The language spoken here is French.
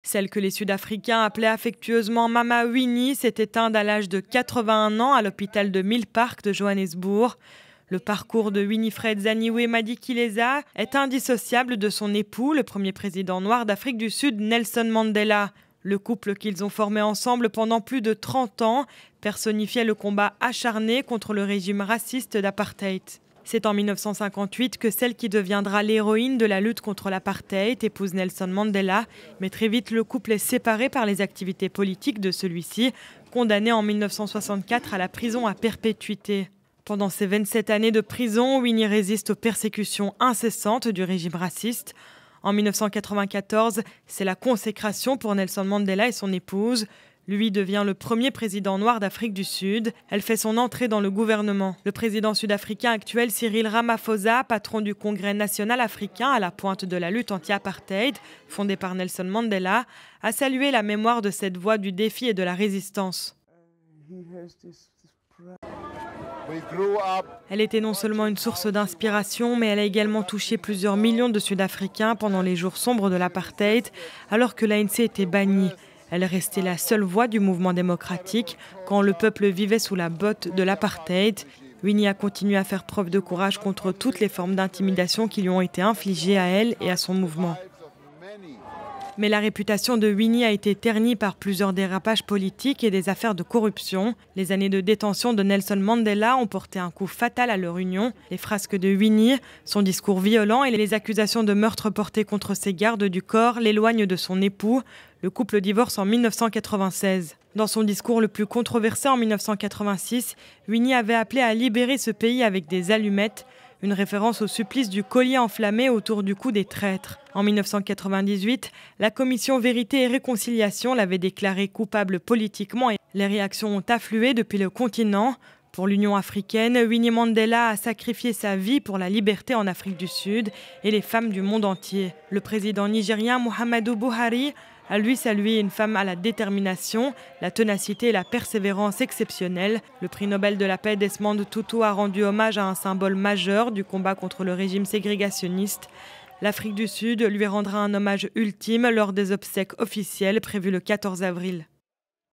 Celle que les Sud-Africains appelaient affectueusement Mama Winnie s'est éteinte à l'âge de 81 ans à l'hôpital de Milpark de Johannesburg. Le parcours de Winifred Zaniwe Madikileza est indissociable de son époux, le premier président noir d'Afrique du Sud, Nelson Mandela. Le couple qu'ils ont formé ensemble pendant plus de 30 ans personnifiait le combat acharné contre le régime raciste d'apartheid. C'est en 1958 que celle qui deviendra l'héroïne de la lutte contre l'apartheid épouse Nelson Mandela, mais très vite le couple est séparé par les activités politiques de celui-ci, condamné en 1964 à la prison à perpétuité. Pendant ces 27 années de prison, Winnie résiste aux persécutions incessantes du régime raciste. En 1994, c'est la consécration pour Nelson Mandela et son épouse. Lui devient le premier président noir d'Afrique du Sud. Elle fait son entrée dans le gouvernement. Le président sud-africain actuel, Cyril Ramaphosa, patron du Congrès national africain à la pointe de la lutte anti-apartheid, fondée par Nelson Mandela, a salué la mémoire de cette voix du défi et de la résistance. Elle était non seulement une source d'inspiration, mais elle a également touché plusieurs millions de Sud-Africains pendant les jours sombres de l'apartheid, alors que l'ANC était bannie. Elle restait la seule voix du mouvement démocratique quand le peuple vivait sous la botte de l'apartheid. Winnie a continué à faire preuve de courage contre toutes les formes d'intimidation qui lui ont été infligées à elle et à son mouvement. Mais la réputation de Winnie a été ternie par plusieurs dérapages politiques et des affaires de corruption. Les années de détention de Nelson Mandela ont porté un coup fatal à leur union. Les frasques de Winnie, son discours violent et les accusations de meurtre portées contre ses gardes du corps l'éloignent de son époux. Le couple divorce en 1996. Dans son discours le plus controversé en 1986, Winnie avait appelé à libérer ce pays avec des allumettes, une référence au supplice du collier enflammé autour du cou des traîtres. En 1998, la commission Vérité et Réconciliation l'avait déclaré coupable politiquement et les réactions ont afflué depuis le continent. Pour l'Union africaine, Winnie Mandela a sacrifié sa vie pour la liberté en Afrique du Sud et les femmes du monde entier. Le président nigérien Muhammadu Buhari a lui salué une femme à la détermination, la ténacité et la persévérance exceptionnelles. Le prix Nobel de la paix Desmond Tutu a rendu hommage à un symbole majeur du combat contre le régime ségrégationniste. L'Afrique du Sud lui rendra un hommage ultime lors des obsèques officielles prévues le 14 avril.